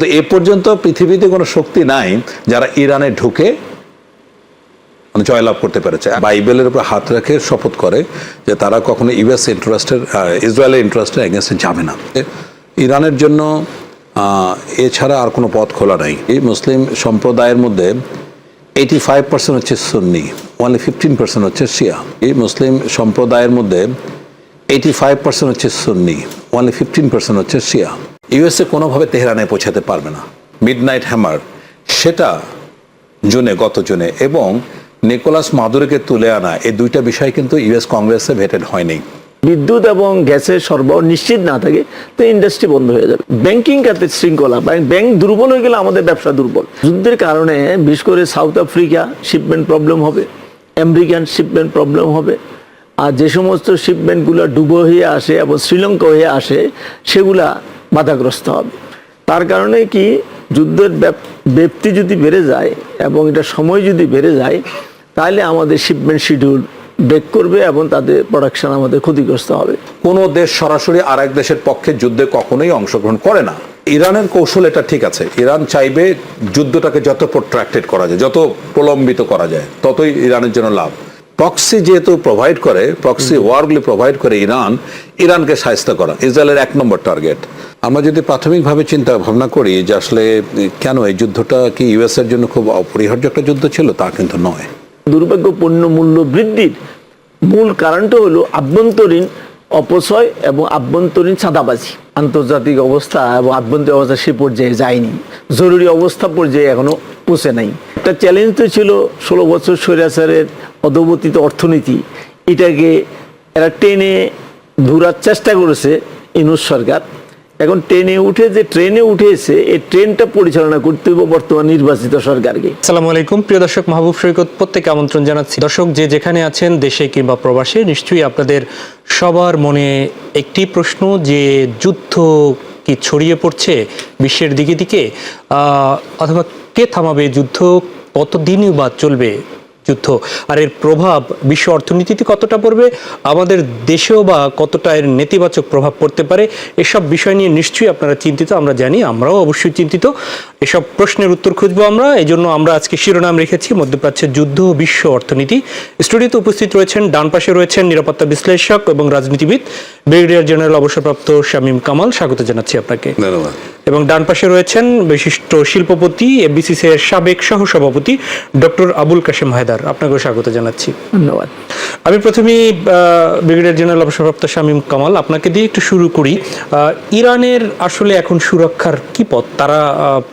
কিন্তু এ পর্যন্ত পৃথিবীতে কোনো শক্তি নাই যারা ইরানে ঢুকে জয়লাভ করতে পেরেছে। বাইবেলের উপর হাত রেখে শপথ করে যে তারা কখনো ইউএস ইন্টারেস্টের ইসরায়েলের ইন্টারেস্টের এগেনস্টে যাবে না। ইরানের জন্য এছাড়া আর কোনো পথ খোলা নাই। এই মুসলিম সম্প্রদায়ের মধ্যে 85% হচ্ছে সুন্নি, অনলি 15% হচ্ছে শিয়া। এই মুসলিম সম্প্রদায়ের মধ্যে 85% হচ্ছে সুন্নি, অনলি 15% হচ্ছে শিয়া। ইউএসএ কোনোভাবে তেহরানে পৌঁছাতে পারবে না। মিডনাইট হ্যামার সেটা গত জুনে এবং নিকোলাস মাদুরোকে তুলে আনা, এই দুইটা বিষয় কিন্তু ইউএস কংগ্রেসে ভেটেড হয়নি। বিদ্যুৎ এবং গ্যাসের সরবরাহ নিশ্চিত না থাকে তো ইন্ডাস্ট্রি বন্ধ হয়ে যাবে। ব্যাংকিং খাতের শৃঙ্খলা, ব্যাংক দুর্বল হয়ে গেলে আমাদের ব্যবসা দুর্বল। যুদ্ধের কারণে বিশেষ করে সাউথ আফ্রিকা শিপমেন্ট প্রবলেম হবে, আমেরিকান শিপমেন্ট প্রবলেম হবে। আর যে সমস্ত শিপমেন্টগুলো ডুবো হয়ে আসে এবং শ্রীলঙ্কা হয়ে আসে সেগুলা বাধাগ্রস্ত হবে। তার কারণে কি যুদ্ধের ব্যাপ্তি যদি বেড়ে যায় এবং এটা সময় যদি বেড়ে যায় তাহলে আমাদের শিপমেন্ট শিডিউল ব্রেক করবে এবং তাদের প্রোডাকশন আমাদের ক্ষতিগ্রস্ত হবে। কোনো দেশ সরাসরি আর এক দেশের পক্ষে যুদ্ধে কখনোই অংশগ্রহণ করে না। ইরানের কৌশল এটা ঠিক আছে, ইরান চাইবে যুদ্ধটাকে যত প্রোট্রাক্টেড করা যায়, যত প্রলম্বিত করা যায় ততই ইরানের জন্য লাভ। প্রক্সি যেহেতু প্রোভাইড করে, প্রক্সি ওয়ারগুলি প্রোভাইড করে ইরানকে সাহায্য করা ইসরায়েলের 1 নম্বর টার্গেট। আমরা যদি প্রাথমিকভাবে চিন্তা ভাবনা করি যে আসলে কেন এই যুদ্ধটা কি ইউএস এর জন্য খুব অপরিহার্য একটা যুদ্ধ ছিল, তা কিন্তু নয়। দুর্ভাগ্যপূর্ণ মূল্য বৃদ্ধির মূল কারণটা হলো আভ্যন্তরীণ অপচয় এবং আভ্যন্তরীণ চাঁদাবাজি। আন্তর্জাতিক অবস্থা এবং আভ্যন্তরীণ অবস্থা সে পর্যায়ে যায়নি, জরুরি অবস্থা পর্যায়ে এখনো পৌঁছে নাই। একটা চ্যালেঞ্জ তো ছিল 16 বছর স্বৈরাচারের অধোগতিত অর্থনীতি, এটাকে এরা টেনে ধরার চেষ্টা করেছে ইউনূস সরকার। এখন ট্রেনে উঠেছে এই ট্রেনটা পরিচালনা করতে হবে বর্তমান নির্বাচিত সরকারকে। আসসালামু আলাইকুম প্রিয় দর্শক, মাহবুব সৈকত প্রত্যেককে আমন্ত্রণ জানাচ্ছি। দর্শক যে যেখানে আছেন দেশে কিংবা প্রবাসে, নিশ্চয়ই আপনাদের সবার মনে একটি প্রশ্ন যে যুদ্ধ কি ছড়িয়ে পড়ছে বিশ্বের দিকে দিকে, অথবা কে থামাবে যুদ্ধ, কতদিনই বা চলবে যুদ্ধ, আর এর প্রভাব বিশ্ব অর্থনীতিতে কতটা পড়বে, আমাদের দেশেও বা কতটা এর নেতিবাচক প্রভাব পড়তে পারে, এসব বিষয় নিয়ে নিশ্চয়ই আপনারা চিন্তিত, আমরা জানি, আমরাও অবশ্যই চিন্তিত। এসব প্রশ্নের উত্তর খুঁজবো আমরা, এই জন্য আমরা আজকে শিরোনাম রেখেছি মধ্যপ্রাচ্যের যুদ্ধ ও বিশ্ব অর্থনীতি। স্টুডিওতে উপস্থিত রয়েছেন, ডান পাশে রয়েছেন নিরাপত্তা বিশ্লেষক এবং রাজনীতিবিদ ব্রিগেডিয়ার জেনারেল অবসরপ্রাপ্ত শামীম কামাল, স্বাগত জানাচ্ছি আপনাকে। ধন্যবাদ। এবং ডান পাশে রয়েছেন বিশিষ্ট শিল্পপতি, এফবিসিসি এর সাবেক সহসভাপতি ডক্টর আবুল কাশেম হায়দার, আপনাকেও স্বাগত জানাচ্ছি। ধন্যবাদ। আমি প্রথমেই ব্রিগেডিয়ার জেনারেল অবসরপ্রাপ্ত শামীম কামাল, আপনাকে দিয়ে একটু শুরু করি। ইরানের আসলে এখন সুরক্ষার কি পথ? তারা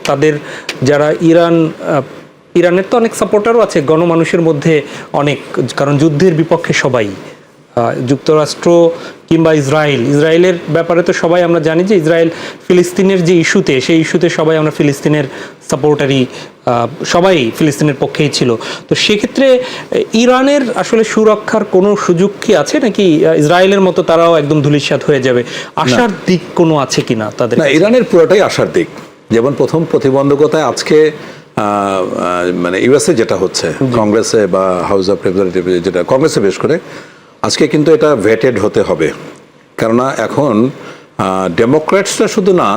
তাদের যারা ইরানের তো অনেক সাপোর্টারও আছে গণমানুষের মধ্যে অনেক, কারণ যুদ্ধের বিপক্ষে সবাই, যুক্তরাষ্ট্র কিংবা ইসরায়েলের ব্যাপারে তো সবাই আমরা জানি যে ইসরায়েল ফিলিস্তিনের যে ইস্যুতে, সেই ইস্যুতে সবাই আমরা ফিলিস্তিনের সাপোর্টারই, সবাই ফিলিস্তিনের পক্ষেই ছিল। তো সেক্ষেত্রে ইরানের আসলে সুরক্ষার কোনো সুযোগ কি আছে, নাকি ইসরায়েলের মতো তারাও একদম ধূলিসাৎ হয়ে যাবে? আশার দিক কোনো আছে কিনা তাদের? না, ইরানের পুরোটাই আশার দিক। যেমন প্রথম প্রতিবন্ধকতায় আজকে মানে ইউএসএ যেটা হচ্ছে, কংগ্রেসে বা হাউস অফ রিপ্রেজেন্টেটিভ যেটা কংগ্রেসে বেশ করে, আজকে কিন্তু এটা ভেটেড হতে হবে। কেননা এখন ডেমোক্র্যাটসরা শুধু না,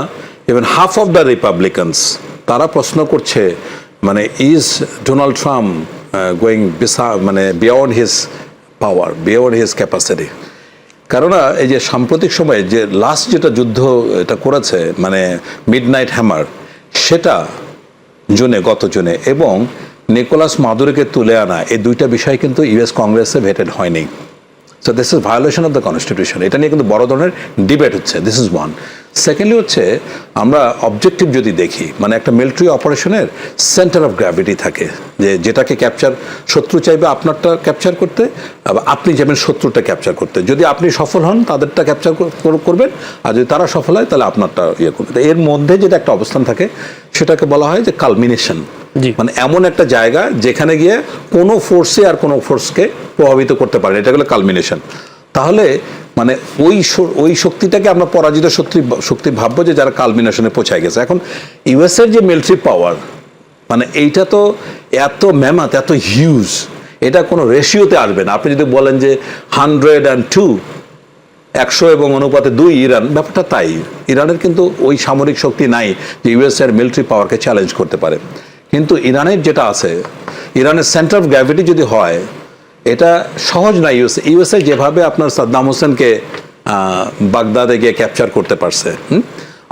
ইভেন হাফ অফ দ্য রিপাবলিকানস তারা প্রশ্ন করছে মানে ইজ ডোনাল্ড ট্রাম্প গোয়িং মানে বিয়ন্ড হিজ পাওয়ার, বিয়ন্ড হিজ ক্যাপাসিটি। কেননা এই যে সাম্প্রতিক সময়ে যে লাস্ট যেটা যুদ্ধ এটা করেছে মানে মিডনাইট হ্যামার, সেটা গত জুনে এবং নিকোলাস মাদুরোকে তুলে আনা, এই দুইটা বিষয় কিন্তু ইউএস কংগ্রেসে ভেটেড হয়নি। So this is violation of the constitution. এটা নিয়ে কিন্তু বড় ধরনের ডিবেট হচ্ছে। This is one. সেকেন্ডলি হচ্ছে আমরা অবজেক্টিভ যদি দেখি, মানে একটা মিলিটারি অপারেশনের সেন্টার অফ গ্র্যাভিটি থাকে, যেটাকে ক্যাপচার, শত্রু চাইবে আপনারটা ক্যাপচার করতে, আপনি যাবেন শত্রুটা ক্যাপচার করতে। যদি আপনি সফল হন তাদেরটা ক্যাপচার করবেন, আর যদি তারা সফল হয় তাহলে আপনারটা ইয়ে করবে। এর মধ্যে যেটা একটা অবস্থান থাকে সেটাকে বলা হয় যে কালমিনেশন, মানে এমন একটা জায়গা যেখানে গিয়ে কোনো ফোর্সে আর কোনো ফোর্সকে প্রভাবিত করতে পারে, এটা হলো কালমিনেশন। তাহলে মানে ওই শক্তিটাকে আমরা পরাজিত শক্তি ভাববো যে যারা কালমিনেশনে পৌঁছায় গেছে। এখন ইউএসএর যে মিলিটারি পাওয়ার, মানে এইটা তো এত ম্যামাত, এত হিউজ, এটা কোনো রেশিওতে আসবে না। আপনি যদি বলেন যে 102 100 এবং অনুপাতে 2 ইরান, ব্যাপারটা তাই। ইরানের কিন্তু ওই সামরিক শক্তি নাই যে ইউএসএর মিলিটারি পাওয়ারকে চ্যালেঞ্জ করতে পারে। কিন্তু ইরানের যেটা আছে, ইরানের সেন্টার অফ গ্র্যাভিটি যদি হয়, এটা সহজ না। ইউএসএ যেভাবে আপনার সাদ্দাম হোসেনকে বাগদাদে গিয়ে ক্যাপচার করতে পারছে,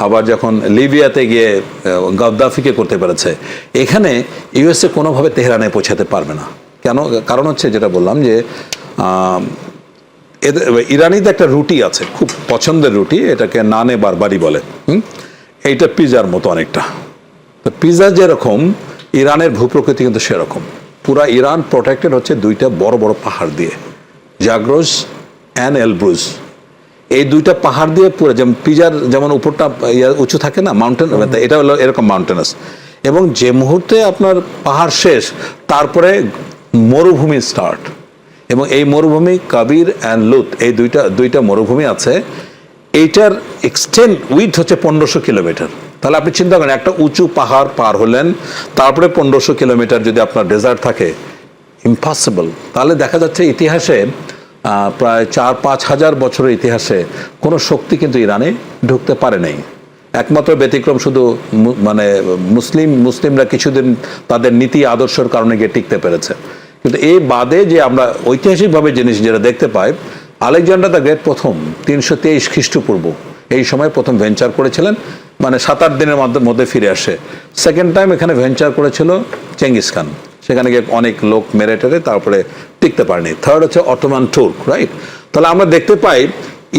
আবার যখন লিবিয়াতে গিয়ে গাদ্দাফিকে করতে পেরেছে, এখানে ইউএসএ কোনোভাবে তেহরানে পৌঁছাতে পারবে না। কেন? কারণ হচ্ছে যেটা বললাম যে ইরানিতে একটা রুটি আছে, খুব পছন্দের রুটি, এটাকে নানে বারবারি বলে। এইটা পিজার মতো অনেকটা। তো পিজা যেরকম, ইরানের ভূপ্রকৃতি কিন্তু সেরকম। পুরা ইরান প্রোটেক্টেড হচ্ছে 2টা বড় বড় পাহাড় দিয়ে, জাগ্রোস অ্যান্ড এলব্রুজ। এই 2টা পাহাড় দিয়ে পুরো, যেমন পিজার যেমন উপরটা উঁচু থাকে না, মাউন্টেন, এটা হলো এরকম মাউন্টেনাস। এবং যে মুহূর্তে আপনার পাহাড় শেষ, তারপরে মরুভূমি স্টার্ট। এবং এই মরুভূমি কাবির অ্যান্ড লুত, এই দুইটা মরুভূমি আছে। এইটার এক্সটেন্ড উইথ হচ্ছে 1500 কিলোমিটার। তাহলে আপনি চিন্তা করেন, একটা উঁচু পাহাড় পার হলেন, তারপরে 1500 কিলোমিটার যদি আপনার ডেজার্ট থাকে, ইম্পসিবল। তাহলে দেখা যাচ্ছে ইতিহাসে প্রায় 4-5 হাজার বছরের ইতিহাসে কোনো শক্তি কিন্তু ইরানে ঢুকতে পারে নাই। একমাত্র ব্যতিক্রম শুধু মানে মুসলিমরা কিছুদিন তাদের নীতি আদর্শের কারণে গিয়ে টিকতে পেরেছে। কিন্তু এই বাদে যে আমরা ঐতিহাসিকভাবে জিনিস যেটা দেখতে পাই, আলেকজান্ডার দ্য গ্রেট প্রথম 323 খ্রিস্টপূর্ব এই সময় প্রথম ভেঞ্চার করেছিলেন, মানে 7-8 দিনের মধ্যে ফিরে আসে। সেকেন্ড টাইম এখানে ভেঞ্চার করেছিল চেঙ্গিস খান, সেখানে গিয়ে অনেক লোক মেরে টেরে তারপরে টিকতে পারেনি। থার্ড হচ্ছে অটোমান তুর্ক, রাইট? তাহলে আমরা দেখতে পাই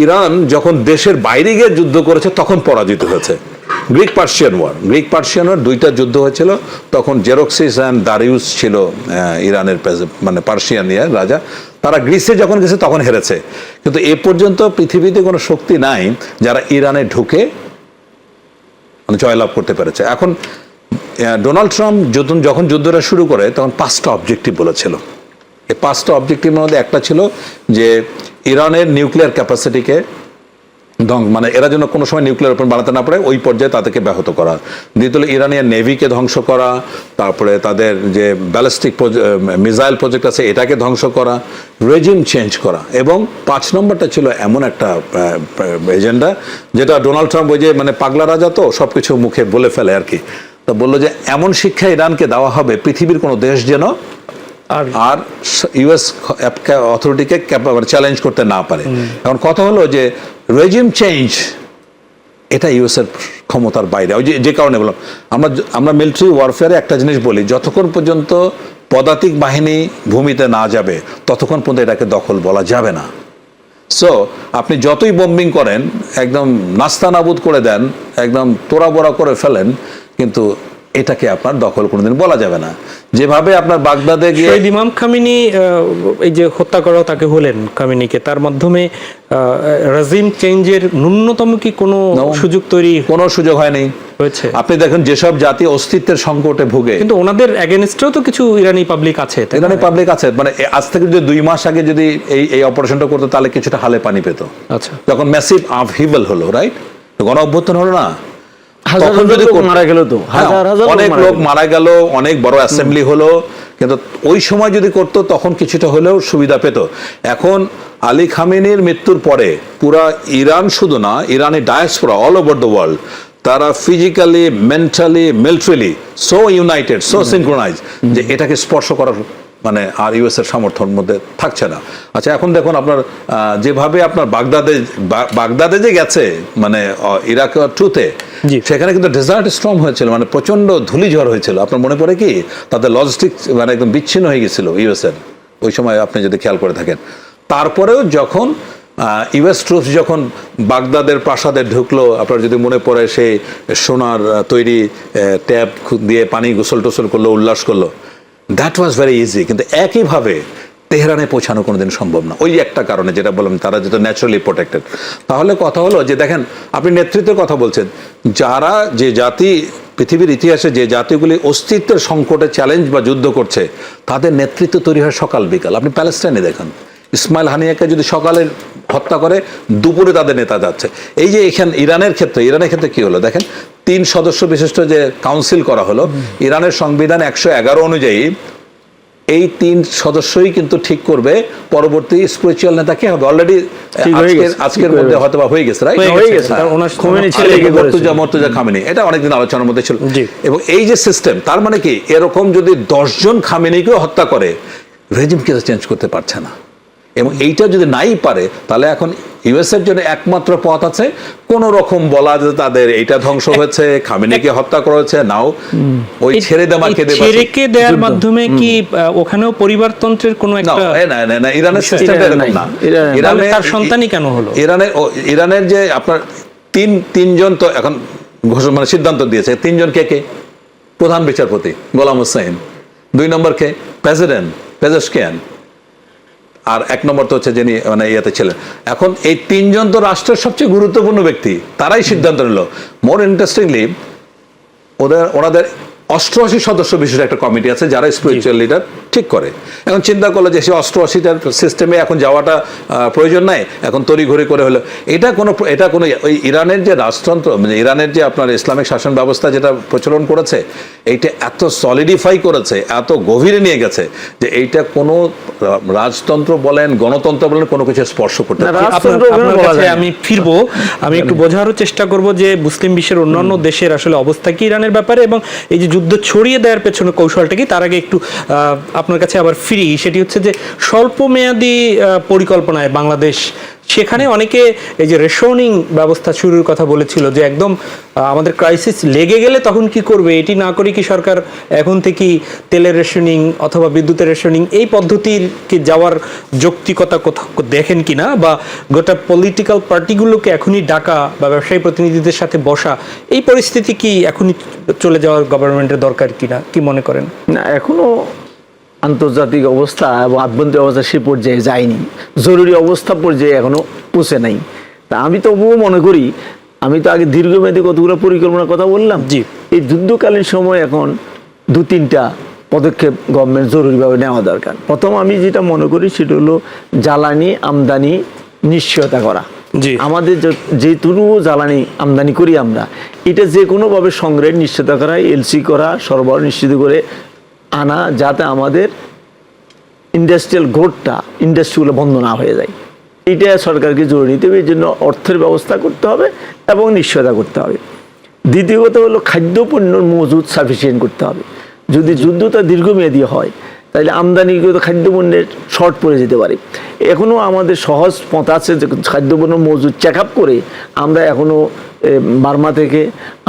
ইরান যখন দেশের বাইরে গিয়ে যুদ্ধ করেছে তখন পরাজিত হয়েছে। গ্রিক পার্সিয়ান ওয়ার 2টা যুদ্ধ হয়েছিল, তখন জেরক্সিস অ্যান্ড দারিউস ছিল ইরানের মানে পার্সিয়ান রাজা। তারা গ্রিসে যখন গেছে তখন হেরেছে। কিন্তু এ পর্যন্ত পৃথিবীতে কোনো শক্তি নাই যারা ইরানে ঢুকে মানে জয়লাভ করতে পেরেছে। এখন ডোনাল্ড ট্রাম্প যখন যুদ্ধটা শুরু করে তখন 5টা অবজেক্টিভ বলেছিল। এই 5টা অবজেক্টিভের মধ্যে একটা ছিল যে ইরানের নিউক্লিয়ার ক্যাপাসিটিকে মানে এরা যেন কোনো সময় নিউক্লিয়ার ওয়েপন বানাতে না পারে, ওই পর্যায়ে তাদেরকে ব্যাহত করা। দ্বিতীয়, ইরানিয়ান নেভিকে ধ্বংস করা, তারপরে তাদের যে ব্যালিস্টিক মিসাইল প্রজেক্ট আছে এটাকে ধ্বংস করা, রেজিম চেঞ্জ করা। এবং 5 নম্বরটা ছিল এমন একটা এজেন্ডা যেটা ডোনাল্ড ট্রাম্প ওই যে মানে পাগলা রাজা তো সবকিছু মুখে বলে ফেলে আর কি। তো বললো যে এমন শিক্ষা ইরানকে দেওয়া হবে পৃথিবীর কোনো দেশ যেন আর ইউএস অথরিটিকে চ্যালেঞ্জ করতে না পারে। এখন কথা হলো যে রেজিম চেঞ্জ এটা ইউএস এর ক্ষমতার বাইরে। ওই যে কারণে বললাম, আমরা মিলিটারি ওয়ারফেয়ারে একটা জিনিস বলি, যতক্ষণ পর্যন্ত পদাতিক বাহিনী ভূমিতে না যাবে ততক্ষণ পর্যন্ত এটাকে দখল বলা যাবে না। সো আপনি যতই বম্বিং করেন, একদম নাস্তানাবুদ করে দেন, একদম তোড়াবোড়া করে ফেলেন, কিন্তু এটাকে আপনার দখল কোনোদিন বলা যাবে না। যেভাবে আপনার বাগদাদে গিয়ে শহীদ ইমাম খামেনি এই যে হত্যা করা তাকে হলেন খামেনিকে, তার মাধ্যমে রেজিম চেঞ্জের ন্যূনতম কি কোনো সুযোগ তৈরি? কোনো সুযোগ হয়নি হয়েছে। আপনি দেখেন যেসব জাতি অস্তিত্বের সংকটে ভুগে, কিন্তু ওনাদের এগেনস্টেও তো কিছু ইরানি পাবলিক আছে, ইরানি পাবলিক আছে। মানে আজ থেকে যদি 2 মাস আগে যদি এই অপারেশনটা করতো তাহলে কিছুটা হালে পানি পেত। আচ্ছা, যখন ম্যাসিভ আপহিভাল হলো, রাইট, গণ অভ্যুত্থান হলো না, তখন যদি মারা গেল তো অনেক লোক মারা গেল, অনেক বড় অ্যাসেম্বলি হলো, কিন্তু ওই সময় যদি করতো তখন কিছুটা হলেও সুবিধা পেত। এখন আলী খামেনির মৃত্যুর পরে পুরা ইরান, শুধু না ইরানি diaspora all over the world, তারা physically, mentally, militarily so united, so synchronize যে এটাকে স্পর্শ করার মানে আর ইউএস এর সামর্থ্যের মধ্যে থাকছে না। আচ্ছা, এখন দেখুন আপনার যেভাবে আপনার বাগদাদে যে গেছে মানে ইরাক ট্রুতে, সেখানে কিন্তু ডেজার্ট স্টর্ম হয়েছিল, মানে প্রচন্ড ধূলিঝড় হয়েছিল। আপনার মনে পড়ে কি? তাদের লজিস্টিক মানে একদম বিচ্ছিন্ন হয়ে গেছিল ইউএস এর ওই সময়, আপনি যদি খেয়াল করে থাকেন। তারপরেও যখন ইউএস ট্রুপস যখন বাগদাদের প্রাসাদে ঢুকলো, আপনার যদি মনে পড়ে, সেই সোনার তৈরি ট্যাপ দিয়ে পানি গোসল টোসল করলো, উল্লাস করলো, দ্যাট ওয়াজ ভেরি ইজি। কিন্তু একইভাবে তেহরানে পৌঁছানো কোনোদিন সম্ভব না, ওই একটা কারণে যেটা বললাম, তারা যেটা ন্যাচারালি প্রোটেক্টেড। তাহলে কথা হলো যে দেখেন, আপনি নেতৃত্বের কথা বলছেন, যারা যে জাতি পৃথিবীর ইতিহাসে যে জাতিগুলি অস্তিত্বের সংকটে চ্যালেঞ্জ বা যুদ্ধ করছে, তাদের নেতৃত্ব তৈরি হয় সকাল বিকাল। আপনি প্যালেস্টাইনে দেখেন, ইসমাইল হানিয়াকে যদি সকালে হত্যা করে, দুপুরে তাদের নেতা যাচ্ছে। এই যে এখানে ইরানের ক্ষেত্রে কি হলো দেখেন, 3 সদস্য বিশিষ্ট যে কাউন্সিল করা হলো, ইরানের সংবিধান 111 অনুযায়ী এই 3 সদস্যই কিন্তু ঠিক করবে পরবর্তী স্পিরিচুয়াল নেতা কে হবে। অলরেডি আজকের মধ্যে হয়তো বা হয়ে গেছে, রাইট? হয়ে গেছে। ওনার খোমেনি ছেলেকে মর্তুজা খামেনি, এটা অনেকদিন আলোচনার মধ্যে ছিল। এবং এই যে সিস্টেম, তার মানে কি এরকম যদি 10 জন খামেনিকেও হত্যা করে, রেজিম কে চেঞ্জ করতে পারছে না। এবং এইটা যদি নাই পারে, তাহলে এখন ইউএস এর জন্য একমাত্র পথ আছে কোন রকম বলা যে তাদের এইটা ধ্বংস হয়েছে, খামেনিকে হত্যা করা হয়েছে, নাও ওই ছেড়ে দেওয়ার মাধ্যমে কি ওখানেও পরিবারতন্ত্রের কোনো একটা না, ইরানের সিস্টেমটা এরকম না। ইরানে তার সন্তানই কেন হলো? ইরানের যে আপনার তিনজন তো এখন মানে সিদ্ধান্ত দিয়েছে। 3 জন কে? প্রধান বিচারপতি গোলাম হোসেন, 2 নম্বর কে প্রেসিডেন্ট পেজেশকিয়ান, আর 1 নম্বর তো হচ্ছে যিনি মানে ইয়েতে ছিলেন। এখন এই 3 জন তো রাষ্ট্রের সবচেয়ে গুরুত্বপূর্ণ ব্যক্তি, তারাই সিদ্ধান্ত নিল। মোর ইন্টারেস্টিংলি ওনাদের 88 সদস্য বিশিষ্ট একটা কমিটি আছে যারা স্পিরিচুয়াল লিডার ঠিক করে। এখন চিন্তা করলো যে সে 88টার সিস্টেমে এখন যাওয়াটা প্রয়োজন নাই, এখন তড়িঘড়ি করে হলো। এটা কোনো ওই ইরানের যে রাজতন্ত্র, মানে ইরানের যে আপনার ইসলামিক শাসন ব্যবস্থা যেটা প্রচলন করেছে, এইটা এত সলিডিফাই করেছে, এত গভীরে নিয়ে গেছে যে এইটা কোনো রাজতন্ত্র বলেন, গণতন্ত্র বলেন, কোনো কিছু স্পর্শ করতে পারে না। আমি ফিরবো, আমি একটু বোঝারও চেষ্টা করব যে মুসলিম বিশ্বের অন্যান্য দেশের আসলে অবস্থা কি ইরানের ব্যাপারে, এবং এই যে যুদ্ধ ছড়িয়ে দেওয়ার পেছনে কৌশলটা কি। তার আগে একটু আপনার কাছে আবার ফিরি, সেটি হচ্ছে যে স্বল্প মেয়াদী পরিকল্পনায় বাংলাদেশ, সেখানে অনেকে এই যে রেশনিং ব্যবস্থা শুরুর কথা বলেছিল যে একদম আমাদের ক্রাইসিস লেগে গেলে তখন কি করবে, এটি না করে কি সরকার এখন থেকেই তেলের রেশনিং অথবা বিদ্যুতের রেশনিং এই পদ্ধতির কি যাওয়ার যৌক্তিকতা কোথাও দেখেন কিনা, বা গোটা পলিটিক্যাল পার্টিগুলোকে এখনই ডাকা বা ব্যবসায়ী প্রতিনিধিদের সাথে বসা, এই পরিস্থিতি কি এখনই চলে যাওয়ার গভর্নমেন্টের দরকার কিনা, কি মনে করেন? না, এখনো আন্তর্জাতিক অবস্থা এবং আভ্যন্তরীণ অবস্থা সে পর্যায়ে যায়নি, জরুরি অবস্থা পর্যায়ে এখনো পৌঁছে নাই। তা আমি তবুও মনে করি, আমি তো আগে দীর্ঘমেয়াদী কতগুলো পরিকল্পনার কথা বললাম, এই যুদ্ধকালীন সময় এখন 2-3টা পদক্ষেপ গভর্নমেন্ট জরুরিভাবে নেওয়া দরকার। প্রথম আমি যেটা মনে করি সেটা হলো জ্বালানি আমদানি নিশ্চয়তা করা। আমাদের যেটুকু জ্বালানি আমদানি করি আমরা, এটা যে কোনোভাবে সংগ্রহের নিশ্চয়তা করা, এলসি করা, সরবরাহ নিশ্চিত করে আনা, যাতে আমাদের ইন্ডাস্ট্রিয়াল গ্রোথটা, ইন্ডাস্ট্রিগুলো বন্ধ না হয়ে যায়। এটা সরকারকে জরুরি নিতে হবে, এই জন্য অর্থের ব্যবস্থা করতে হবে এবং নিশ্চয়তা করতে হবে। দ্বিতীয় কথা হলো খাদ্যপণ্যের মজুদ সাফিসিয়েন্ট করতে হবে। যদি যুদ্ধটা দীর্ঘমেয়াদী হয়, তাহলে আমদানিগত খাদ্যপণ্যের শর্ট পড়ে যেতে পারে। এখনও আমাদের সহজ পথ আছে যে খাদ্যপণ্য মজুদ চেক আপ করে আমরা এখনও বার্মা থেকে,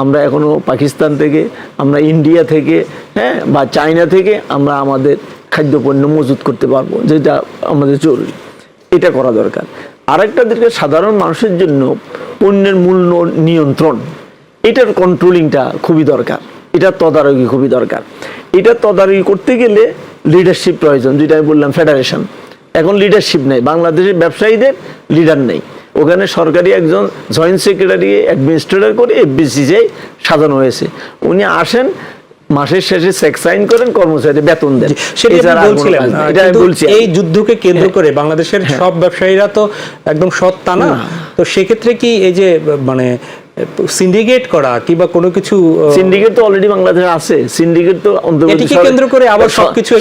আমরা এখনও পাকিস্তান থেকে, আমরা ইন্ডিয়া থেকে, হ্যাঁ, বা চায়না থেকে আমরা আমাদের খাদ্যপণ্য মজুদ করতে পারবো, যেটা আমাদের জরুরি। এটা করা দরকার। আরেকটা দিকে সাধারণ মানুষের জন্য পণ্যের মূল্য নিয়ন্ত্রণ, এটার কন্ট্রোলিংটা খুবই দরকার, এটা তদারকি খুবই দরকার। এটা তদারকি করতে গেলে লিডারশিপ প্রয়োজন, যেটা আমি বললাম ফেডারেশন। এখন লিডারশিপ নেই, বাংলাদেশের ব্যবসায়ীদের লিডার নেই। ওখানে সরকারি একজন জয়েন্ট সেক্রেটারি অ্যাডমিনিস্ট্রেটর করে এফবিসিসিআই সাজানো হয়েছে। উনি আসেন, মাসের শেষে চেক সাইন করেন, কর্মচারীদের বেতন দেন। এই যুদ্ধকে কেন্দ্র করে বাংলাদেশের সব ব্যবসায়ীরা তো একদম সৎ তা না। তো সেক্ষেত্রে কি এই যে মানে সিন্ডিকেট করা কিংবা কোনো কিছু, সিন্ডিকেট তো অলরেডি বাংলাদেশে আছে। সিন্ডিকেট তো এটিকে কেন্দ্র করে আবার সবকিছু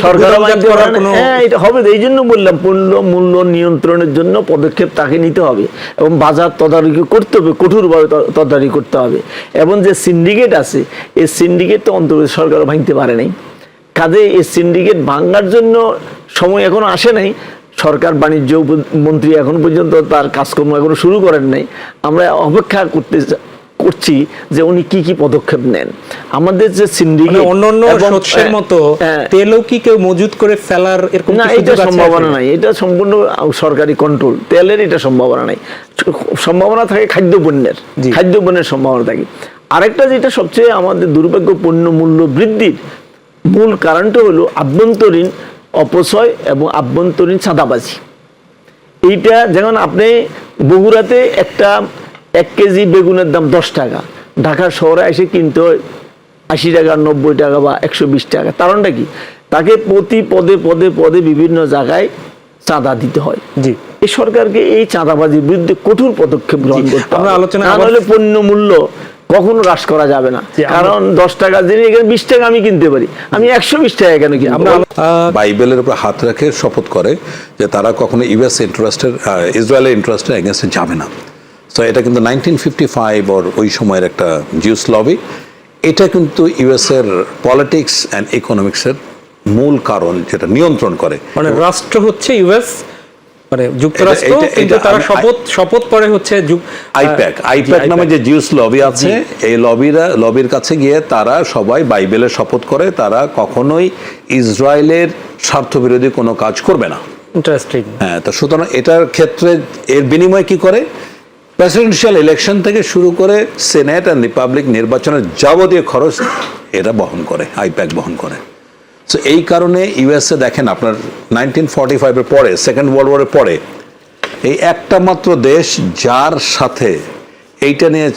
এটা হবে। এই জন্য বললাম পণ্য মূল্য নিয়ন্ত্রণের জন্য পদক্ষেপ তাকে নিতে হবে এবং বাজার তদারকি করতে হবে, কঠোরভাবে তদারকি করতে হবে। এবং যে সিন্ডিকেট আছে, এই সিন্ডিকেট তো অন্তর্বর্তী সরকার ভাঙতে পারে নাই। কাজে এই সিন্ডিকেট ভাঙার জন্য সময় এখনো আসে নাই। সরকার বাণিজ্য মন্ত্রী এখন পর্যন্ত তার কাজকর্ম এখনো শুরু করেন নাই। আমরা অপেক্ষা করছি যে উনি কি কি পদক্ষেপ নেন। আমাদের যে সিন্ডিকেট অন্যান্য শস্যের মতো তেলও কি কেউ মজুত করে ফেলার এরকম না, এটা সম্ভাবনা নাই। এটা সম্পূর্ণ সরকারি কন্ট্রোল। তেলের এটা সম্ভাবনা নাই। সম্ভাবনা থাকে খাদ্যপণ্যের সম্ভাবনা থাকে। আরেকটা যেটা সবচেয়ে আমাদের দুর্ভাগ্য, পণ্য মূল্য বৃদ্ধির মূল কারণটা হলো আভ্যন্তরীণ অপচয় এবং আভ্যন্তরীণ চাঁদাবাজি। এইটা যেমন আপনি বগুড়াতে 1 কেজি বেগুনের দাম 10 টাকা, ঢাকা শহরে এসে কিনতে হয় 80 টাকা, 90 টাকা বা 120 টাকা। কারণটা কি? তাকে প্রতি পদে পদে পদে বিভিন্ন জায়গায় চাঁদা দিতে হয়। এই সরকারকে এই চাঁদাবাজির বিরুদ্ধে কঠোর পদক্ষেপ গ্রহণ করতে হবে। পণ্য মূল্য কখনো হ্রাস করা যাবে না, যে আমরা- কারণ 10 টাকা জিনিস এখানে 20 টাকা আমি কিনতে পারি, আমি 120 টাকা কেন কিনবো? আমরা বাইবেলের উপর হাত রেখে শপথ করে যে তারা কখনো ইউএস ইন্টারেস্টের ইসরায়েলের ইন্টারেস্টের এগেনস্টে যাবে না। সো এটা কিন্তু 1955 ওর ওই সময়ের একটা জিউস লবি। এটা কিন্তু ইউএসের পলিটিক্স অ্যান্ড ইকোনমিক্সের মূল কারণ, যেটা নিয়ন্ত্রণ করে। মানে রাষ্ট্র হচ্ছে ইউএস, মানে যুক্তরাষ্ট্র, এটা- কিন্তু এটা তারা আমি- শপথ করে হচ্ছে আইপ্যাক নামে যে জিউস লবি আছে, এই লবির কাছে গিয়ে তারা সবাই বাইবেলের শপথ করে তারা কখনোই ইসরায়েলের স্বার্থবিরোধী কোনো কাজ করবে না। ইন্টারেস্টিং। হ্যাঁ, তো সুতরাং এটার ক্ষেত্রে এর বিনিময়ে কি করে, প্রেসিডেন্সিয়াল ইলেকশন থেকে শুরু করে সেনেট আর রিপাবলিক নির্বাচনের যাবতীয় খরচ এরা বহন করে, আইপ্যাক বহন করে। সো এই কারণে ইউএসএ দেখেন আপনার 1945-এর পরে, সেকেন্ড ওয়ার্ল্ড ওয়ারের পরে, এই একটা মাত্র দেশ যার সাথে এইটা নিয়ে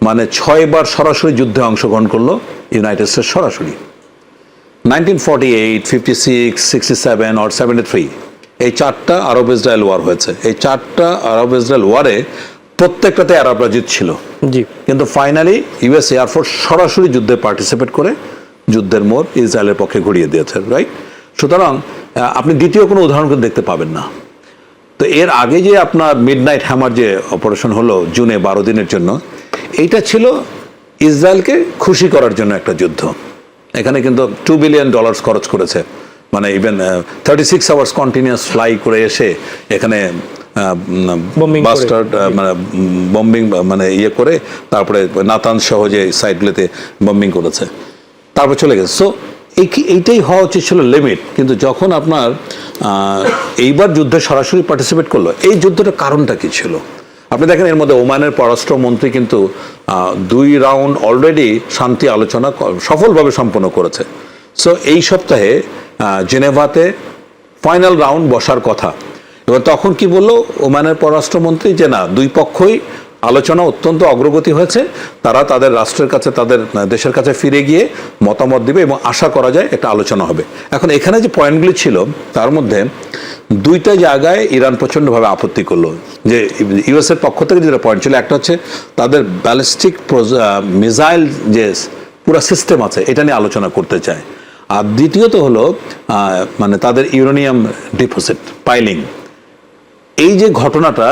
মানে 6 বার সরাসরি যুদ্ধে অংশগ্রহণ করলো, ইউনাইটেড স্টেটস সরাসরি। 1948, 56, 67 or 73, এই 4টা আরব ইসরায়েল ওয়ার হয়েছে। এই 4টা আরব ইসরায়েল ওয়ারে প্রত্যেকটাতে আরবরা জিতছিল, জি। কিন্তু ফাইনালি ইউএস এয়ারফোর্স সরাসরি যুদ্ধে পার্টিসিপেট করে যুদ্ধের মোড় ইসরায়েলের পক্ষে ঘুরিয়ে দিয়েছে, রাইট? সুতরাং আপনি দ্বিতীয় কোনো উদাহরণ কিন্তু দেখতে পাবেন না। তো এর আগে যে আপনার মিডনাইট হ্যামার যে অপারেশন হলো জুনে 12 দিনের জন্য, এইটা ছিল ইসরায়েলকে খুশি করার জন্য একটা যুদ্ধ। এখানে কিন্তু $2 বিলিয়ন খরচ করেছে, মানে ইভেন 36 আওয়ার্স কন্টিনিউয়াস ফ্লাই করে এসে এখানে Bombing করে। বাস্টার্ড মানে বম্বিং মানে ইয়ে করে তারপরে নাতান সহ যে সাইটগুলোতে বম্বিং করেছে, তারপর চলে গেছে। সো এইটাই হওয়া উচিত ছিল লিমিট। কিন্তু যখন আপনার এইবার যুদ্ধে সরাসরি পার্টিসিপেট করলো, এই যুদ্ধটার কারণটা কি ছিল? আপনি দেখেন এর মধ্যে ওমানের পররাষ্ট্রমন্ত্রী কিন্তু 2 রাউন্ড অলরেডি শান্তি আলোচনা সফলভাবে সম্পন্ন করেছে। সো এই সপ্তাহে জেনেভাতে ফাইনাল রাউন্ড বসার কথা। এবার তখন কি বললো ওমানের পররাষ্ট্রমন্ত্রী, যে না, দুই পক্ষই আলোচনা অত্যন্ত অগ্রগতি হয়েছে, তারা তাদের রাষ্ট্রের কাছে, তাদের দেশের কাছে ফিরে গিয়ে মতামত দিবে এবং আশা করা যায় একটা আলোচনা হবে। এখন এখানে যে পয়েন্টগুলি ছিল তার মধ্যে 2টা জায়গায় ইরান প্রচণ্ডভাবে আপত্তি করলো, যে ইউএসের পক্ষ থেকে যেটা পয়েন্ট ছিল, একটা হচ্ছে তাদের ব্যালিস্টিক মিসাইল যে পুরো সিস্টেম আছে এটা নিয়ে আলোচনা করতে চায়, আর দ্বিতীয়ত হলো মানে তাদের ইউরেনিয়াম ডিপোজিট পাইলিং। এই যে ঘটনাটা,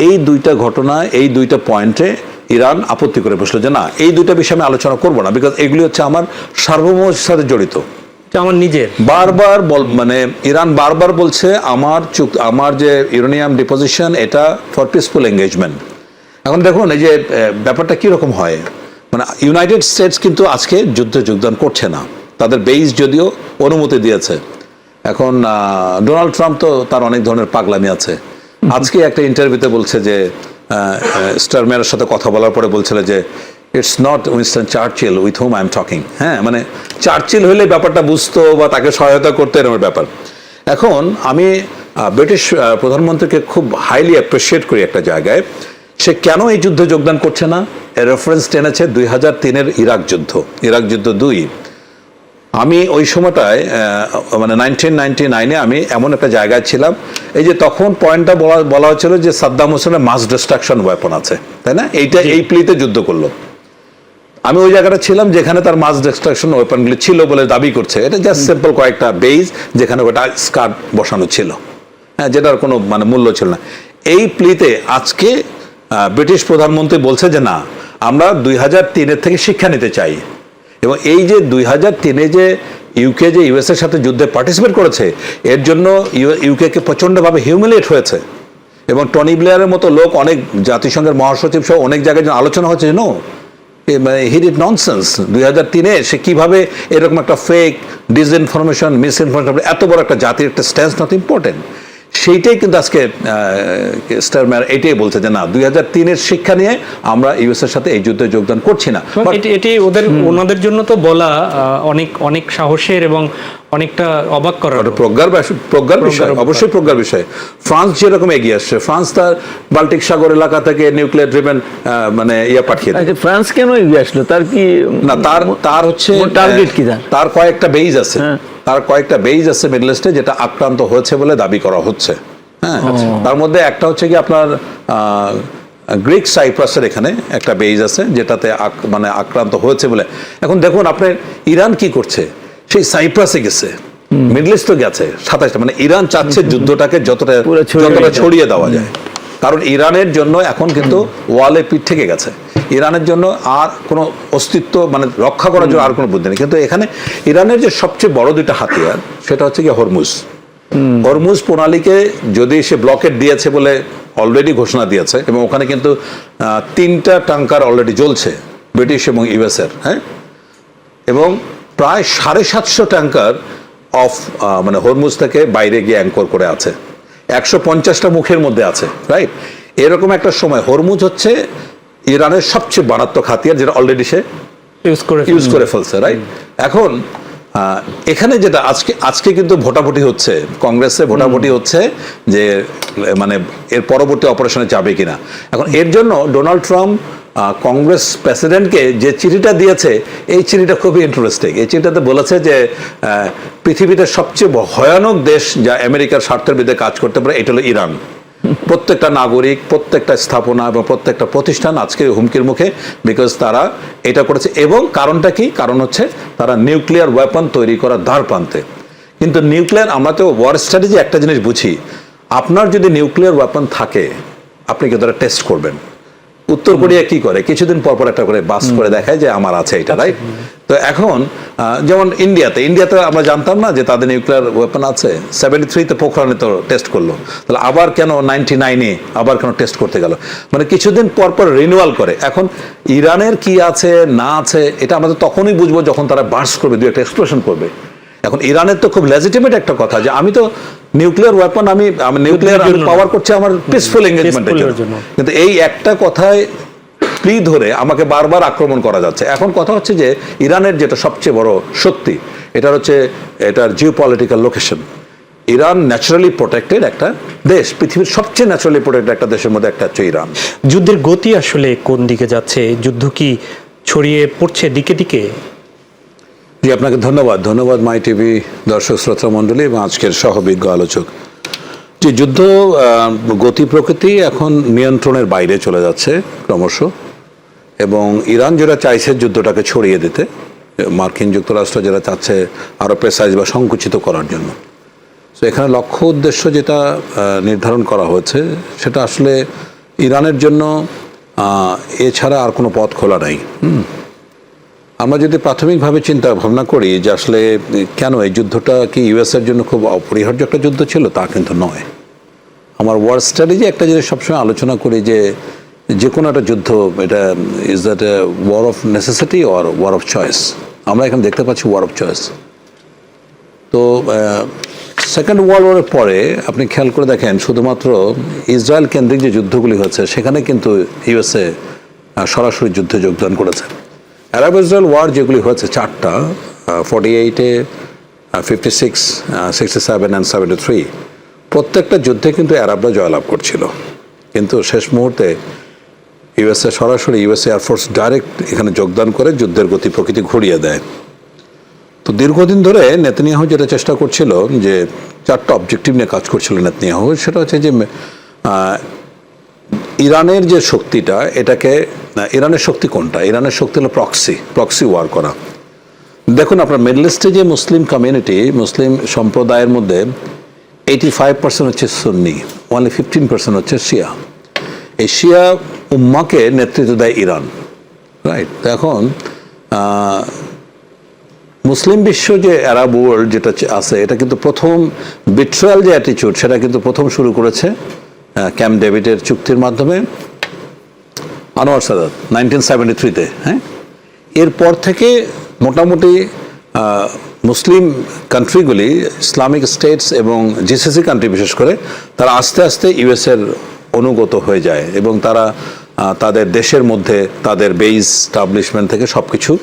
এই 2টা ঘটনা, এই 2টা পয়েন্টে ইরান আপত্তি করে বসলো যে না, এই 2টা বিষয়ে আমি আলোচনা করবো না, বিকজ এগুলি হচ্ছে আমার সার্বভৌমত্বের সাথে জড়িত। আমার নিজের বারবার মানে ইরান বারবার বলছে আমার যে ইউরেনিয়াম ডিপোজিশন এটা ফর পিসফুল এঙ্গেজমেন্ট। এখন দেখুন এই যে ব্যাপারটা কীরকম হয়, মানে ইউনাইটেড স্টেটস কিন্তু আজকে যুদ্ধে যোগদান করছে না, তাদের বেইস যদিও অনুমতি দিয়েছে। এখন ডোনাল্ড ট্রাম্প তো তার অনেক ধরনের পাগলামি আছে। আজকে একটা ইন্টারভিউতে বলছে যে স্টারম্যানের সাথে কথা বলার পরে বলছিল যে it's not Winston Churchill with hmm I am talking. হ্যাঁ, মানে চার্চিল হলে ব্যাপারটা বুঝতো বা তাকে সহায়তা করতে, এরকম ব্যাপার। এখন আমি ব্রিটিশ প্রধানমন্ত্রীকে খুব হাইলি অ্যাপ্রিসিয়েট করি একটা জায়গায়, সে কেন এই যুদ্ধে যোগদান করছে না, এর রেফারেন্স টেনেছে 2003-এর ইরাক যুদ্ধ 2। আমি ওই সময়টায় মানে 1999-এ আমি এমন একটা জায়গায় ছিলাম, এই যে তখন পয়েন্টটা বলা হচ্ছিল যে সাদ্দাম হোসেনের মাস ডিস্ট্রাকশন ওয়েপন আছে, তাই না? এইটা এই প্লিতে যুদ্ধ করলো। আমি ওই জায়গাটা ছিলাম যেখানে তার মাস ডিস্ট্রাকশন ওয়েপনগুলি ছিল বলে দাবি করছে। এটা জাস্ট সিম্পল কয়েকটা বেইজ যেখানে ওটা স্কার্ট বসানো ছিল, হ্যাঁ, যেটার কোনো মানে মূল্য ছিল না। এই প্লিতে আজকে ব্রিটিশ প্রধানমন্ত্রী বলছে যে না, আমরা 2003-এর থেকে শিক্ষা নিতে চাই, এবং এই যে 2003-এ যে ইউকে যে ইউএসের সাথে যুদ্ধে পার্টিসিপেট করেছে, এর জন্য ইউকেকে প্রচণ্ডভাবে হিউমিলিয়েট হয়েছে, এবং টনি ব্লেয়ারের মতো লোক, অনেক জাতিসংঘের মহাসচিব সহ অনেক জায়গায় আলোচনা হচ্ছে, নো হি ডিড ননসেন্স। 2003-এ সে কিভাবে এরকম একটা ফেক ডিসইনফরমেশন, মিসইনফরমেশন, এত বড় একটা জাতির একটা স্ট্যান্স নট ইম্পর্টেন্ট, সেইটাই কিন্তু আজকে স্টারম্যান এটাই বলছে যে না, 2003-এর শিক্ষা নিয়ে আমরা ইউএসের সাথে এই যুদ্ধে যোগদান করছি না। এটি ওনাদের জন্য তো বলা অনেক সাহসের এবং অনেকটা অবাক করার। প্রজ্ঞার বিষয়, অবশ্যই প্রজ্ঞার বিষয়। ফ্রান্স যেরকম এগিয়ে আসছে, ফ্রান্স তার বাল্টিক সাগর এলাকা থেকে নিউক্লিয়ার ড্রিভেন মানে পাঠিয়ে দেয়। ফ্রান্স কেন এগিয়ে আসলো? তার কি না, তার হচ্ছে টার্গেট কি? তার কয়েকটা বেইজ আছে, তার কয়েকটা বেইজ আছে মিডল ইস্টে যেটা আক্রান্ত হয়েছে বলে দাবি করা হচ্ছে। হ্যাঁ, তার মধ্যে একটা হচ্ছে কি আপনার গ্রিক সাইপ্রাসের এখানে একটা বেজ আছে যেটাতে মানে আক্রান্ত হয়েছে বলে। এখন দেখুন আপনার ইরান কি করছে, সেই সাইপ্রাসে গেছে, মিডল ইস্ট তো গেছে 27টা, মানে ইরান চাচ্ছে যুদ্ধটাকে যতটা ছড়িয়ে দেওয়া যায়, কারণ ইরানের জন্য এখন কিন্তু ওয়ালে পিঠ থেকে গেছে। ইরানের জন্য আর কোনো অস্তিত্ব মানে রক্ষা করার জন্য আর কোনো বুদ্ধি নেই। কিন্তু এখানে ইরানের যে সবচেয়ে বড় দুইটা হাতিয়ার সেটা হচ্ছে কি হরমুজ। হরমুজ প্রণালীকে যদি সে ব্লকেট দিয়েছে বলে অলরেডি ঘোষণা দিয়েছে, এবং ওখানে কিন্তু 3টা ট্যাঙ্কার অলরেডি জ্বলছে ব্রিটিশ এবং ইউএস এর, হ্যাঁ, এবং প্রায় 750 ট্যাঙ্কার অফ মানে হরমুজ থেকে বাইরে গিয়ে অ্যাঙ্কর করে আছে, 150টা মুখের মধ্যে আছে, রাইট। এরকম একটা সময় হরমুজ হচ্ছে ইরানের সবচেয়ে মারাত্মক হাতিয়ার, যেটা অলরেডি সে ইউজ করে ফেলছে, রাইট। এখন এখানে যেটা আজকে কিন্তু ভোটাভুটি হচ্ছে, কংগ্রেসে ভোটাভুটি হচ্ছে যে মানে এর পরবর্তী অপারেশনে যাবে কিনা। এখন এর জন্য ডোনাল্ড ট্রাম্প কংগ্রেস প্রেসিডেন্টকে যে চিঠিটা দিয়েছে, এই চিঠিটা খুবই ইন্টারেস্টিং। এই চিঠিটাতে বলেছে যে পৃথিবীতে সবচেয়ে ভয়ানক দেশ যা আমেরিকার স্বার্থের বিরুদ্ধে কাজ করতে পারে এটা হলো ইরান। প্রত্যেকটা নাগরিক, প্রত্যেকটা স্থাপনা এবং প্রত্যেকটা প্রতিষ্ঠান আজকে হুমকির মুখে, বিকজ তারা এটা করেছে। এবং কারণটা কি? কারণ হচ্ছে তারা নিউক্লিয়ার ওয়েপন তৈরি করার দ্বার প্রান্তে। কিন্তু নিউক্লিয়ার, আমরা তো ওয়ার স্ট্র্যাটেজি একটা জিনিস বুঝি, আপনার যদি নিউক্লিয়ার ওয়েপন থাকে আপনি কি তারা টেস্ট করবেন। উত্তর কোরিয়া কি করে, কিছুদিন পর পর একটা করে বাস করে দেখায় যে আমার আছে এটা, রাইট। তো এখন যেমন ইন্ডিয়াতে আমরা জানতাম না যে তাদের নিউক্লিয়ার ওয়েপন আছে। 73-তে পোখরানে তো টেস্ট করলো, তাহলে আবার কেন 99-এ আবার কেন টেস্ট করতে গেল, মানে কিছুদিন পর পর রিনিউয়াল করে। এখন ইরানের কি আছে না আছে এটা আমরা তো তখনই বুঝবো যখন তারা বার্স্ট করবে, দুই একটা এক্সপ্লোশন করবে। এখন ইরানের তো খুব লেজিটিমেট একটা কথা যে আমি তো নিউক্লিয়ার ওয়েপন আমি নিউক্লিয়ার পাওয়ার করছি আমার পিসফুল এনগেজমেন্টের জন্য, কিন্তু এই একটা কথায় প্লি ধরে আমাকে বারবার আক্রমণ করা যাচ্ছে। এখন কথা হচ্ছে যে ইরানের যেটা সবচেয়ে বড় শক্তি, এটা হচ্ছে এটার geopolitical location. Iran naturally protected একটা দেশ, পৃথিবীর সবচেয়ে ন্যাচারালি প্রোটেক্টেড একটা দেশের মধ্যে একটা হচ্ছে ইরান। যুদ্ধের গতি আসলে কোন দিকে যাচ্ছে? যুদ্ধ কি ছড়িয়ে পড়ছে দিকে দিকে? জি, আপনাকে ধন্যবাদ মাই টিভি দর্শক শ্রোতা মণ্ডলী এবং আজকের সহবিজ্ঞ আলোচক। যে যুদ্ধ গতি প্রকৃতি এখন নিয়ন্ত্রণের বাইরে চলে যাচ্ছে ক্রমশ, এবং ইরান যেটা চাইছে যুদ্ধটাকে ছড়িয়ে দিতে, মার্কিন যুক্তরাষ্ট্র যেটা চাচ্ছে আরও প্রেসাইজ বা সংকুচিত করার জন্য। তো এখানে লক্ষ্য উদ্দেশ্য যেটা নির্ধারণ করা হয়েছে সেটা আসলে ইরানের জন্য এছাড়া আর কোনো পথ খোলা নাই। আমরা যদি প্রাথমিকভাবে চিন্তা ভাবনা করি যে আসলে কেন এই যুদ্ধটা কি ইউএসের জন্য খুব অপরিহার্য একটা যুদ্ধ ছিল, তা কিন্তু নয়। আমার ওয়ার স্ট্র্যাটেজি একটা জিনিস সবসময় আলোচনা করি যে কোনো একটা যুদ্ধ, এটা is that a war of necessity or war of choice. আমরা এখানে দেখতে পাচ্ছি ওয়ার অফ চয়েস। তো সেকেন্ড ওয়ার্ল্ড ওয়ারের পরে আপনি খেয়াল করে দেখেন শুধুমাত্র ইসরায়েল কেন্দ্রিক যে যুদ্ধগুলি হচ্ছে সেখানে কিন্তু ইউএসএ সরাসরি যুদ্ধে যোগদান করেছে। আরব ইসরায়েল ওয়ার যেগুলি হয়েছে 4টা, 48-এ, 56, 67 অ্যান্ড 73, প্রত্যেকটা যুদ্ধে কিন্তু আরবরা জয়লাভ করছিল। কিন্তু শেষ মুহূর্তে সরাসরি ইউএস এয়ারফোর্স ডাইরেক্ট এখানে যোগদান করে যুদ্ধের গতি প্রকৃতি ঘুরিয়ে দেয়। তো দীর্ঘদিন ধরে নেতানিয়াহু যেটা চেষ্টা করছিল, যে 4টা অবজেক্টিভ নিয়ে কাজ করছিল নেতানিয়াহু, সেটা হচ্ছে যে ইরানের যে শক্তিটা, এটাকে ইরানের শক্তি কোনটা? ইরানের শক্তি হলো প্রক্সি ওয়ার করা। দেখুন আপনার মিডল ইস্টে যে মুসলিম কমিউনিটি, মুসলিম সম্প্রদায়ের মধ্যে 85% হচ্ছে সুন্নি, অনলি 15% হচ্ছে শিয়া। এই শিয়া উম্মাকে নেতৃত্ব দেয় ইরান, রাইট। এখন মুসলিম বিশ্ব যে আরব ওয়ার্ল্ড যেটা আছে, এটা কিন্তু প্রথম বিট্রায়াল যে অ্যাটিটিউড, সেটা কিন্তু প্রথম শুরু করেছে ক্যাম্প ডেভিডের চুক্তির মাধ্যমে আনোয়ার সাদাত 1973-তে। হ্যাঁ, এরপর থেকে মোটামুটি মুসলিম কান্ট্রিগুলি, ইসলামিক স্টেটস এবং জিসিসি কান্ট্রি বিশেষ করে, তারা আস্তে আস্তে ইউএসের অনুগত হয়ে যায় এবং তারা তাদের দেশের মধ্যে তাদের বেস স্টাবলিশমেন্ট থেকে সব কিছু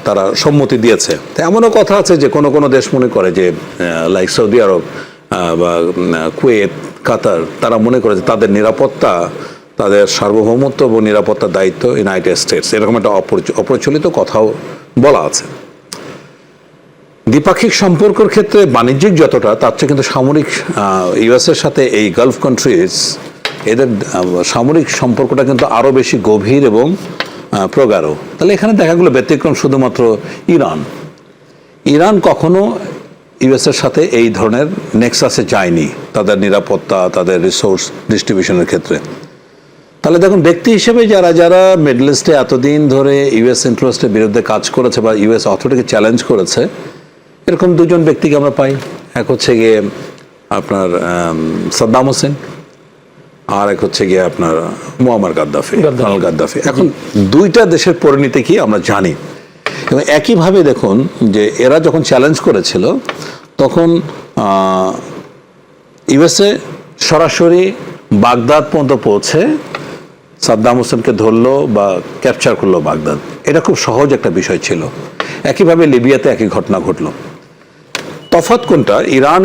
তারা সম্মতি দিয়েছে। তো এমনও কথা আছে যে কোনো দেশ মনে করে যে লাইক সৌদি আরব বা কুয়েত, কাতার, তারা মনে করে যে তাদের নিরাপত্তা, তাদের সার্বভৌমত্ব এবং নিরাপত্তার দায়িত্ব ইউনাইটেড স্টেটস, এরকম একটা অপ্রচলিত কথাও বলা আছে। দ্বিপাক্ষিক সম্পর্কের ক্ষেত্রে বাণিজ্যিক যতটা, তার চেয়ে কিন্তু সামরিক ইউএসের সাথে এই গালফ কান্ট্রিজ এদের সামরিক সম্পর্কটা কিন্তু আরো বেশি গভীর এবং প্রগাঢ়। তাহলে এখানে দেখাগুলো ব্যতিক্রম শুধুমাত্র ইরান কখনো ইউএস এর সাথে এই ধরনের নেক্সাসে যায়নি তাদের নিরাপত্তা, তাদের রিসোর্স ডিস্ট্রিবিউশনের ক্ষেত্রে। তাহলে দেখুন, ব্যক্তি হিসেবে যারা মিডল ইস্টে এতদিন ধরে ইউএস ইন্টারেস্টের বিরুদ্ধে কাজ করেছে বা ইউএস অথরিটিকে চ্যালেঞ্জ করেছে, এরকম দুজন ব্যক্তিকে আমরা পাই। এক হচ্ছে গিয়ে আপনার সাদ্দাম হোসেন, আর এক হচ্ছে গিয়ে আপনার মুয়াম্মার গাদ্দাফি, কর্নেল গাদ্দাফি। এখন দুইটা দেশের পরিণতি কি আমরা জানি। এবং একইভাবে দেখুন যে এরা যখন চ্যালেঞ্জ করেছিল তখন ইউএসএ সরাসরি বাগদাদ পর্যন্ত পৌঁছে সাদ্দাম হোসেনকে ধরলো বা ক্যাপচার করলো বাগদাদ। এটা খুব সহজ একটা বিষয় ছিল। একইভাবে লিবিয়াতে একই ঘটনা ঘটলো। তফাৎ কোনটা? ইরান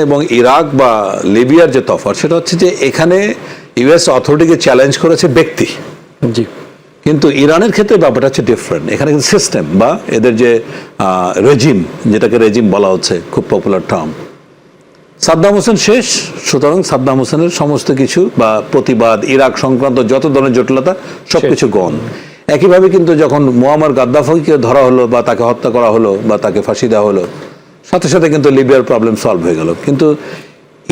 এবং ইরাক বা লিবিয়ার যে তফাৎ, সেটা হচ্ছে যে এখানে ইউএস অথরিটিকে চ্যালেঞ্জ করেছে ব্যক্তি, জি, কিন্তু ইরানের ক্ষেত্রে ব্যাপারটা হচ্ছে ডিফারেন্ট। এখানে কিন্তু সিস্টেম বা এদের যে রেজিম, যেটাকে রেজিম বলা হচ্ছে, খুব পপুলার টার্ম। সাদ্দাম হোসেন শেষ, সুতরাং সাদ্দাম হোসেনের সমস্ত কিছু বা প্রতিবাদ, ইরাক সংক্রান্ত যত ধরনের জটিলতা সবকিছু গন। একইভাবে কিন্তু যখন মুয়াম্মার গাদ্দাফিকে ধরা হলো বা তাকে হত্যা করা হলো বা তাকে ফাঁসি দেওয়া হলো, সাথে সাথে কিন্তু লিবিয়ার প্রবলেম সলভ হয়ে গেল। কিন্তু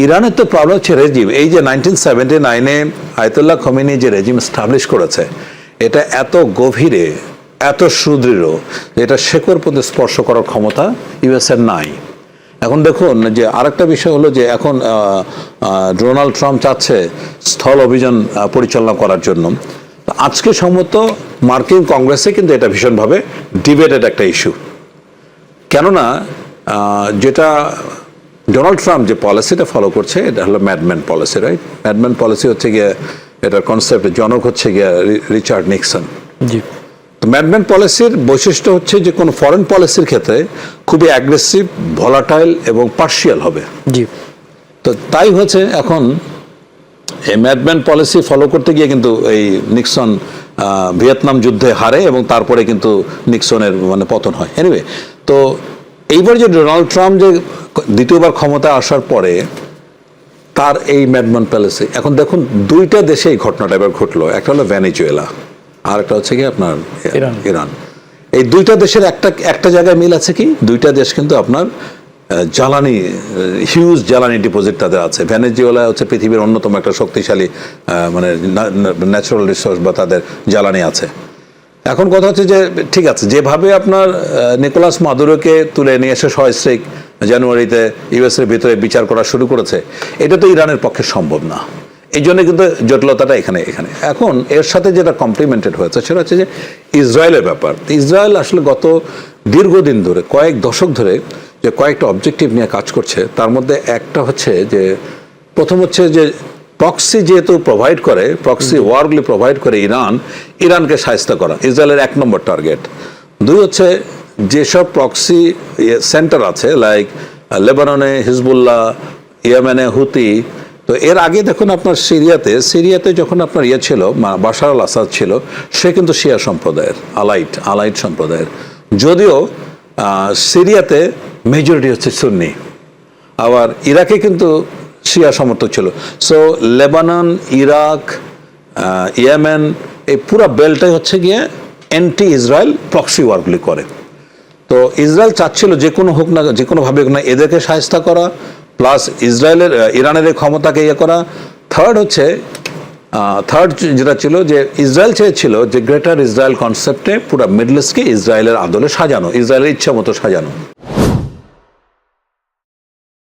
ইরানের তো প্রবলেম হচ্ছে রেজিম। এই যে 1979-এ আয়াতুল্লাহ খোমেনি যে রেজিম এস্টাবলিশ করেছে, এটা এত গভীরে, এত সুদৃঢ়, এটা শেকড় পর্যন্ত স্পর্শ করার ক্ষমতা ইউএসএর নাই। এখন দেখুন যে আরেকটা বিষয় হলো যে এখন ডোনাল্ড ট্রাম্প চাচ্ছে স্থল অভিযান পরিচালনা করার জন্য। আজকে সম্মত মার্কিন কংগ্রেসে কিন্তু এটা ভীষণভাবে ডিবেটেড একটা ইস্যু। কেননা যেটা ডোনাল্ড ট্রাম্প যে পলিসিটা ফলো করছে, এটা হলো madman policy, right? Madman policy হচ্ছে গিয়ে, এটার কনসেপ্ট জনক হচ্ছে গিয়ে রিচার্ড নিক্সন। জি। তো ম্যাডম্যান পলিসির বৈশিষ্ট্য হচ্ছে যে কোনো ফরেন পলিসির ক্ষেত্রে খুবই অ্যাগ্রেসিভ, ভলাটাইল এবং পার্শিয়াল হবে। জি। তো তাই হচ্ছে এখন এই ম্যাডম্যান পলিসি ফলো করতে গিয়ে কিন্তু এই নিক্সন ভিয়েতনাম যুদ্ধে হারে এবং তারপরে কিন্তু নিক্সনের মানে পতন হয়। এনিওয়ে, তো এইবার যে ডোনাল্ড ট্রাম্প যে দ্বিতীয়বার ক্ষমতায় আসার পরে তার এই ম্যাডম্যান পলিসি, এখন দেখুন দুইটা দেশে এই ঘটনাটা এবার ঘটলো। একটা হলো ভেনেজুয়েলা, আর একটা হচ্ছে কি আপনার ইরান। এই দুইটা দেশের একটা জায়গায় মিল আছে কি, দুইটা দেশ কিন্তু আপনার জ্বালানি, হিউজ জ্বালানি ডিপোজিট তাদের আছে। ভেনেজুয়েলা হচ্ছে পৃথিবীর অন্যতম একটা শক্তিশালী মানে ন্যাচারাল রিসোর্স বা তাদের জ্বালানি আছে। এখন কথা হচ্ছে যে ঠিক আছে, যেভাবে আপনার নিকোলাস মাদুরোকে তুলে নিয়ে এসে সহস্রিক জানুয়ারিতে ইউএসের ভিতরে বিচার করা শুরু করেছে, এটা তো ইরানের পক্ষে সম্ভব না। এই জন্য কিন্তু জটিলতাটা এখানে। এখন এর সাথে যেটা কমপ্লিমেন্টেড হয়েছে সেটা হচ্ছে যে ইসরায়েলের ব্যাপার। ইসরায়েল আসলে গত দীর্ঘদিন ধরে, কয়েক দশক ধরে যে কয়েকটা অবজেক্টিভ নিয়ে কাজ করছে, তার মধ্যে একটা হচ্ছে যে প্রথম হচ্ছে যে প্রক্সি যেহেতু প্রোভাইড করে, প্রক্সি ওয়ারগুলি প্রোভাইড করে ইরানকে শায়েস্তা করা, ইসরায়েলের 1 নম্বর টার্গেট। 2 হচ্ছে যেসব প্রক্সি সেন্টার আছে, লাইক লেবাননে হিজবুল্লাহ, ইয়েমেনে হুতি। তো এর আগে দেখুন আপনার সিরিয়াতে যখন আপনার ছিল বাশার আল আসাদ ছিল, সে কিন্তু শিয়া সম্প্রদায়ের, আলাইট সম্প্রদায়ের। যদিও সিরিয়াতে মেজরিটি হচ্ছে সুন্নি, আবার ইরাকে কিন্তু শিয়া সমর্থক ছিল। সো লেবানন, ইরাক, ইয়েমেন, এই পুরো বেলটাই হচ্ছে গিয়ে অ্যান্টি ইসরায়েল প্রক্সি ওয়ারগুলি করে। তো ইসরায়েল চাচ্ছিল যে কোনো হোক না, যে কোনোভাবে হোক না, এদেরকে শায়েস্তা করা, প্লাস ইরানের এই ক্ষমতাকে ইয়ে করা। থার্ড যেটা ছিল যে ইসরায়েল চেয়েছিল যে গ্রেটার ইসরায়েল কনসেপ্টে পুরো মিডল ইস্টকে ইসরায়েলের আদলে সাজানো, ইসরায়েলের ইচ্ছা মতো সাজানো।